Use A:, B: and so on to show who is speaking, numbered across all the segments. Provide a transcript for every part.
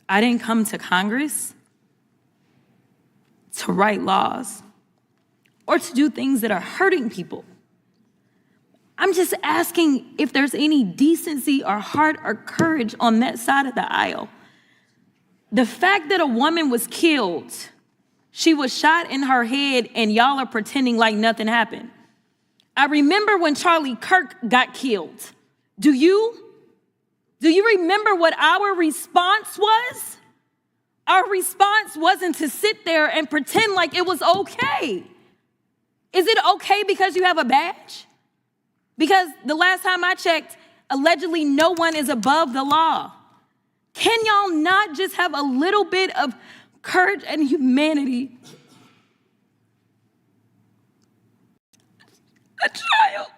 A: I didn't come to Congress to write laws or to do things that are hurting people. I'm just asking if there's any decency or heart or courage on that side of the aisle. The fact that a woman was killed, she was shot in her head, and y'all are pretending like nothing happened. I remember when Charlie Kirk got killed. Do you? Do you remember what our response was? Our response wasn't to sit there and pretend like it was okay. Is it okay because you have a badge? Because the last time I checked, allegedly no one is above the law. Can y'all not just have a little bit of courage and humanity? A child.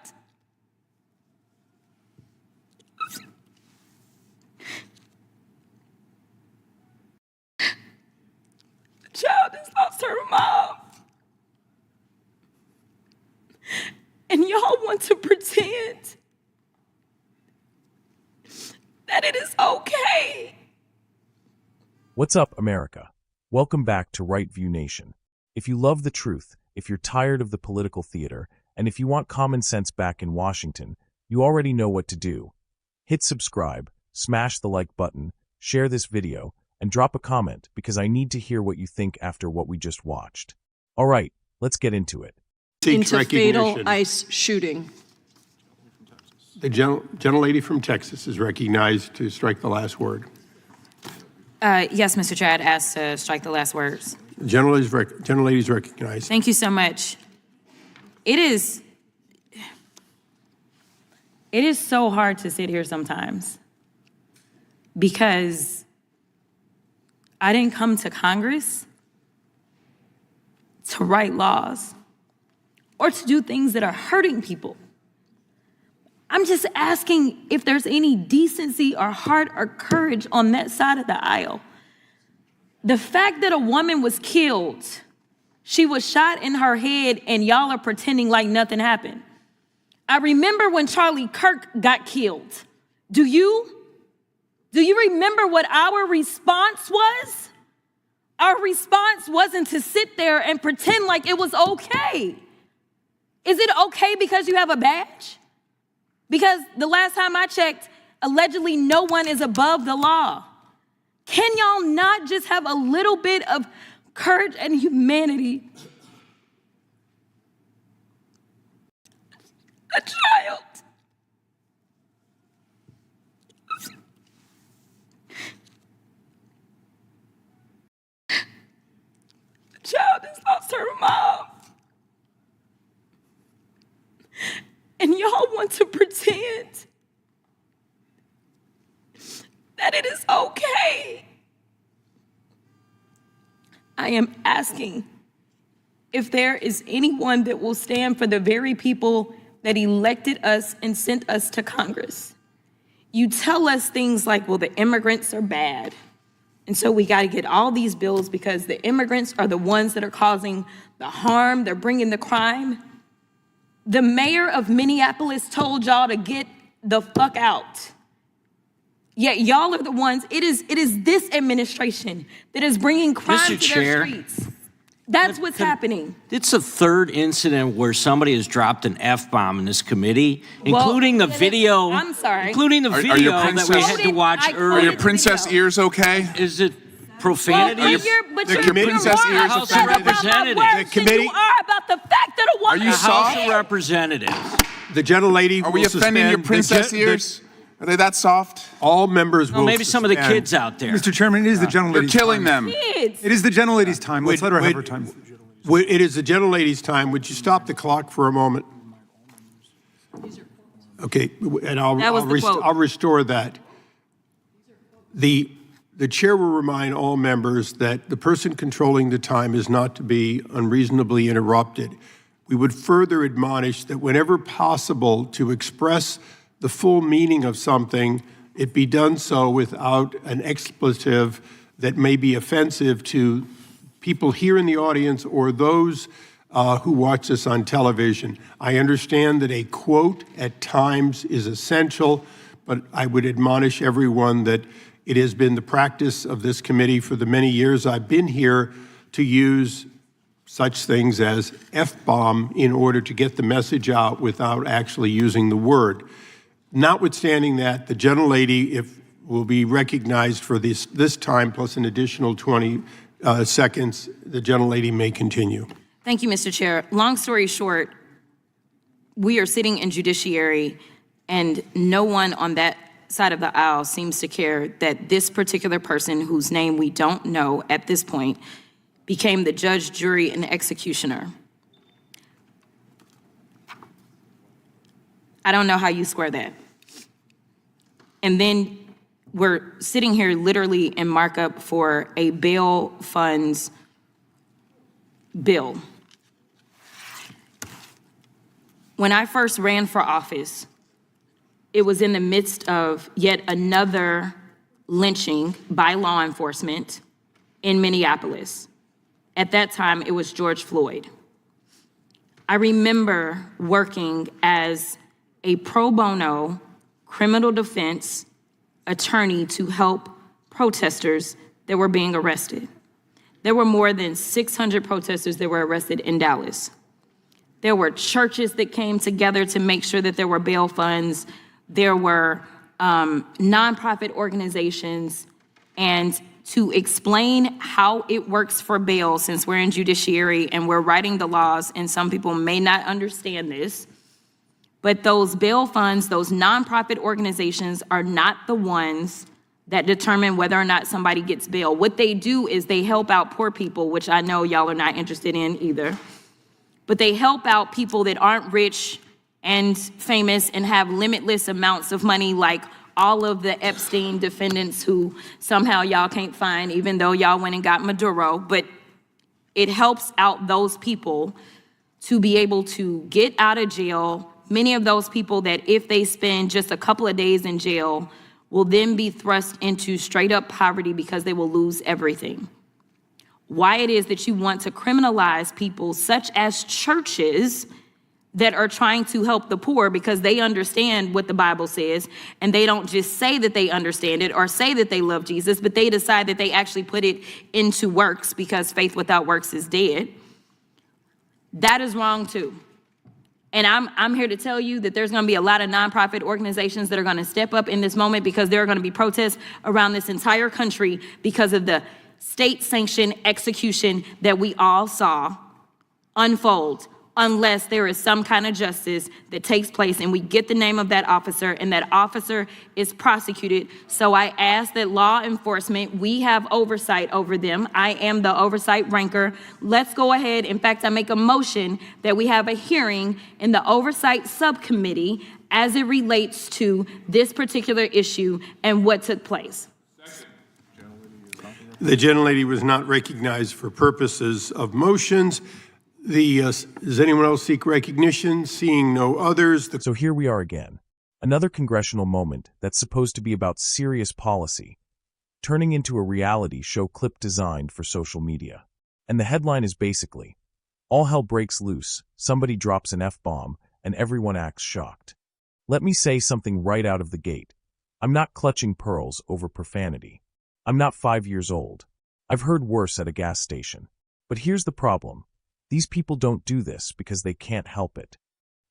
A: A child has lost her mom. And y'all want to pretend that it is okay.
B: What's up, America? Welcome back to Right View Nation. If you love the truth, if you're tired of the political theater, and if you want common sense back in Washington, you already know what to do. Hit subscribe, smash the like button, share this video, and drop a comment because I need to hear what you think after what we just watched. All right, let's get into it.
C: Into fatal ICE shooting.
D: The gentlelady from Texas is recognized to strike the last word.
A: Yes, Mr. Chair, I'd ask to strike the last words.
D: The gentlelady's recognized.
A: Thank you so much. It is so hard to sit here sometimes because I didn't come to Congress to write laws or to do things that are hurting people. I'm just asking if there's any decency or heart or courage on that side of the aisle. The fact that a woman was killed, she was shot in her head, and y'all are pretending like nothing happened. I remember when Charlie Kirk got killed. Do you? Do you remember what our response was? Our response wasn't to sit there and pretend like it was okay. Is it okay because you have a badge? Because the last time I checked, allegedly no one is above the law. Can y'all not just have a little bit of courage and humanity? A child. A child has lost her mom. And y'all want to pretend that it is okay. I am asking if there is anyone that will stand for the very people that elected us and sent us to Congress. You tell us things like, well, the immigrants are bad. And so we got to get all these bills because the immigrants are the ones that are causing the harm. They're bringing the crime. The mayor of Minneapolis told y'all to get the fuck out. Yet y'all are the ones, it is this administration that is bringing crime to their streets. That's what's happening.
E: It's the third incident where somebody has dropped an F-bomb in this committee, including the video.
A: I'm sorry.
E: Including the video that we had to watch earlier.
F: Are your princess ears okay?
E: Is it profanity?
A: Well, your
F: princess ears
E: House of Representatives.
A: The committee. You are about the fact that a woman.
F: Are you soft?
E: House of Representatives.
D: The gentlelady.
F: Are we offending your princess ears? Are they that soft?
D: All members will
E: maybe some of the kids out there.
G: Mr. Chairman, it is the gentlelady's time.
F: You're killing them.
A: Kids.
G: It is the gentlelady's time. Let's let her have her time.
D: It is the gentlelady's time. Would you stop the clock for a moment? Okay, and I'll restore that. The chair will remind all members that the person controlling the time is not to be unreasonably interrupted. We would further admonish that whenever possible to express the full meaning of something, it be done so without an expletive that may be offensive to people here in the audience or those who watch this on television. I understand that a quote at times is essential, but I would admonish everyone that It has been the practice of this committee for the many years I've been here to use such things as F-bomb in order to get the message out without actually using the word. Notwithstanding that, the gentlelady will be recognized for this time plus an additional 20 seconds. The gentlelady may continue.
A: Thank you, Mr. Chair. Long story short, we are sitting in judiciary and no one on that side of the aisle seems to care that this particular person, whose name we don't know at this point, became the judge, jury, and executioner. I don't know how you square that. And then we're sitting here literally in markup for a bail funds bill. When I first ran for office, it was in the midst of yet another lynching by law enforcement in Minneapolis. At that time, it was George Floyd. I remember working as a pro bono criminal defense attorney to help protesters that were being arrested. There were more than 600 protesters that were arrested in Dallas. There were churches that came together to make sure that there were bail funds. There were nonprofit organizations. And to explain how it works for bail, since we're in judiciary and we're writing the laws, and some people may not understand this, but those bail funds, those nonprofit organizations are not the ones that determine whether or not somebody gets bail. What they do is they help out poor people, which I know y'all are not interested in either. But they help out people that aren't rich and famous and have limitless amounts of money, like all of the Epstein defendants who somehow y'all can't find, even though y'all went and got Maduro. But it helps out those people to be able to get out of jail. Many of those people that if they spend just a couple of days in jail will then be thrust into straight up poverty because they will lose everything. Why it is that you want to criminalize people such as churches that are trying to help the poor because they understand what the Bible says, and they don't just say that they understand it or say that they love Jesus, but they decide that they actually put it into works because faith without works is dead. That is wrong too. And I'm here to tell you that there's going to be a lot of nonprofit organizations that are going to step up in this moment, because there are going to be protests around this entire country because of the state-sanctioned execution that we all saw unfold, unless there is some kind of justice that takes place and we get the name of that officer and that officer is prosecuted. So I ask that law enforcement, we have oversight over them. I am the oversight ranker. Let's go ahead. In fact, I make a motion that we have a hearing in the oversight subcommittee as it relates to this particular issue and what took place.
D: The gentlelady was not recognized for purposes of motions. Does anyone else seek recognition? Seeing no others.
B: So here we are again. Another congressional moment that's supposed to be about serious policy, turning into a reality show clip designed for social media. And the headline is basically, all hell breaks loose, somebody drops an F-bomb, and everyone acts shocked. Let me say something right out of the gate. I'm not clutching pearls over profanity. I'm not 5 years old. I've heard worse at a gas station. But here's the problem. These people don't do this because they can't help it.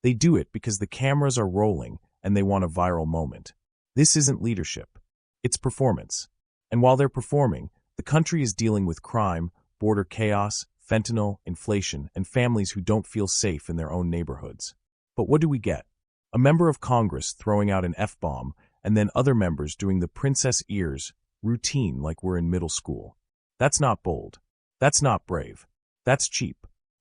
B: They do it because the cameras are rolling and they want a viral moment. This isn't leadership. It's performance. And while they're performing, the country is dealing with crime, border chaos, fentanyl, inflation, and families who don't feel safe in their own neighborhoods. But what do we get? A member of Congress throwing out an F-bomb and then other members doing the princess ears routine like we're in middle school. That's not bold. That's not brave. That's cheap.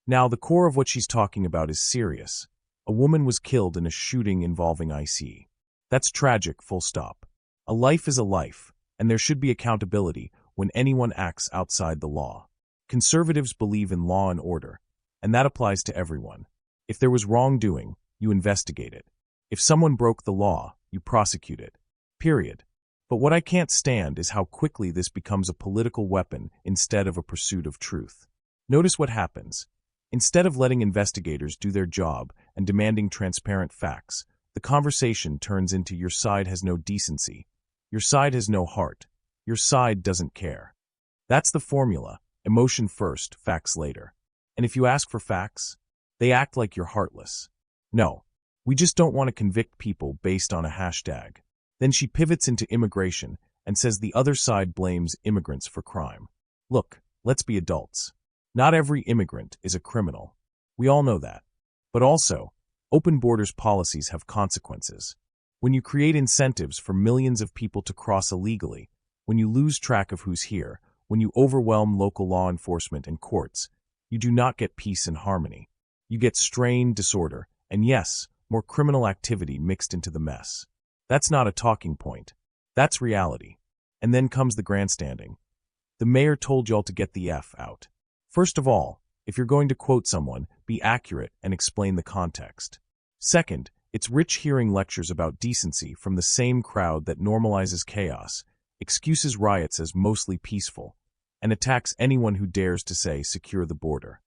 B: Now, the core of what she's talking about is serious. A woman was killed in a shooting involving IC. That's tragic, full stop. A life is a life, and there should be accountability when anyone acts outside the law. Conservatives believe in law and order, and that applies to everyone. If there was wrongdoing, you investigate it. If someone broke the law, you prosecute it. Period. But what I can't stand is how quickly this becomes a political weapon instead of a pursuit of truth. Notice what happens. Instead of letting investigators do their job and demanding transparent facts, the conversation turns into your side has no decency, your side has no heart, your side doesn't care. That's the formula. Emotion first, facts later. And if you ask for facts, they act like you're heartless. No, we just don't want to convict people based on a hashtag. Then she pivots into immigration and says the other side blames immigrants for crime. Look, let's be adults. Not every immigrant is a criminal. We all know that. But also, open borders policies have consequences. When you create incentives for millions of people to cross illegally, when you lose track of who's here, when you overwhelm local law enforcement and courts, you do not get peace and harmony. You get strain, disorder, and yes, more criminal activity mixed into the mess. That's not a talking point. That's reality. And then comes the grandstanding. The mayor told y'all to get the F out. First of all, if you're going to quote someone, be accurate and explain the context. Second, it's rich hearing lectures about decency from the same crowd that normalizes chaos, excuses riots as mostly peaceful, and attacks anyone who dares to say secure the border.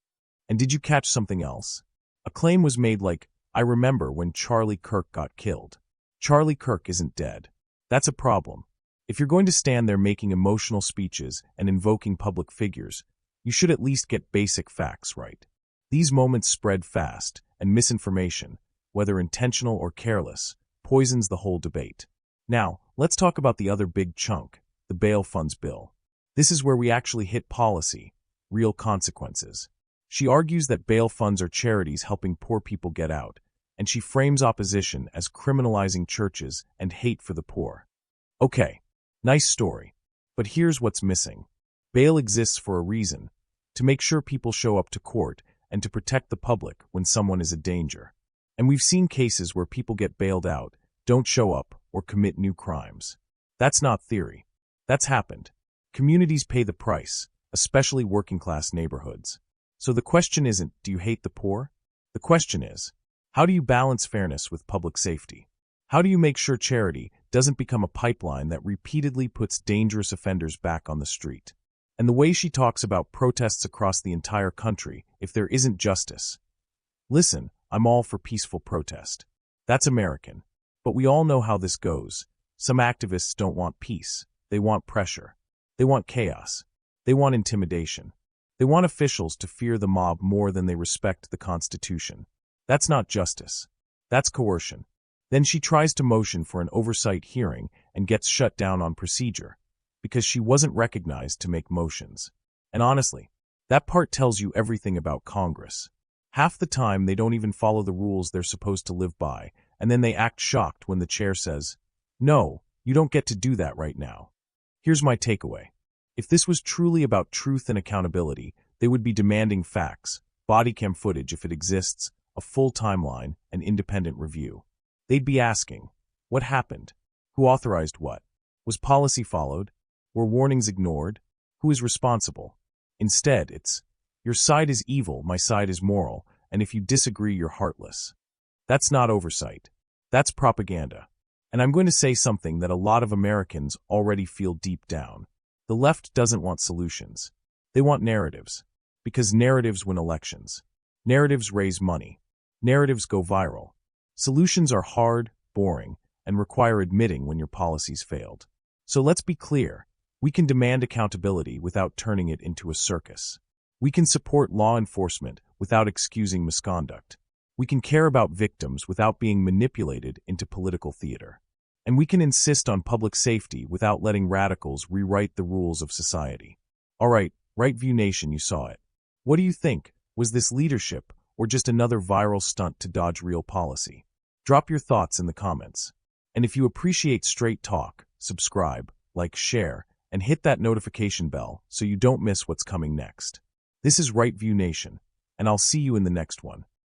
B: And did you catch something else? A claim was made like, I remember when Charlie Kirk got killed. Charlie Kirk isn't dead. That's a problem. If you're going to stand there making emotional speeches and invoking public figures, you should at least get basic facts right. These moments spread fast, and misinformation, whether intentional or careless, poisons the whole debate. Now, let's talk about the other big chunk, the bail funds bill. This is where we actually hit policy, real consequences. She argues that bail funds are charities helping poor people get out, and she frames opposition as criminalizing churches and hate for the poor. Okay, nice story. But here's what's missing. Bail exists for a reason, to make sure people show up to court and to protect the public when someone is a danger. And we've seen cases where people get bailed out, don't show up, or commit new crimes. That's not theory. That's happened. Communities pay the price, especially working-class neighborhoods. So the question isn't, do you hate the poor? The question is, how do you balance fairness with public safety? How do you make sure charity doesn't become a pipeline that repeatedly puts dangerous offenders back on the street? And the way she talks about protests across the entire country if there isn't justice. Listen, I'm all for peaceful protest. That's American. But we all know how this goes. Some activists don't want peace. They want pressure. They want chaos. They want intimidation. They want officials to fear the mob more than they respect the Constitution. That's not justice. That's coercion. Then she tries to motion for an oversight hearing and gets shut down on procedure, because she wasn't recognized to make motions. And honestly, that part tells you everything about Congress. Half the time they don't even follow the rules they're supposed to live by, and then they act shocked when the chair says, "No, you don't get to do that right now." Here's my takeaway. If this was truly about truth and accountability, they would be demanding facts, body cam footage if it exists, a full timeline, and independent review. They'd be asking, what happened? Who authorized what? Was policy followed? Were warnings ignored? Who is responsible? Instead, it's, your side is evil, my side is moral, and if you disagree, you're heartless. That's not oversight. That's propaganda. And I'm going to say something that a lot of Americans already feel deep down. The left doesn't want solutions. They want narratives. Because narratives win elections. Narratives raise money. Narratives go viral. Solutions are hard, boring, and require admitting when your policies failed. So let's be clear. We can demand accountability without turning it into a circus. We can support law enforcement without excusing misconduct. We can care about victims without being manipulated into political theater. And we can insist on public safety without letting radicals rewrite the rules of society. All right, Right View Nation, you saw it. What do you think? Was this leadership or just another viral stunt to dodge real policy? Drop your thoughts in the comments. And if you appreciate straight talk, subscribe, like, share, and hit that notification bell so you don't miss what's coming next. This is Right View Nation, and I'll see you in the next one.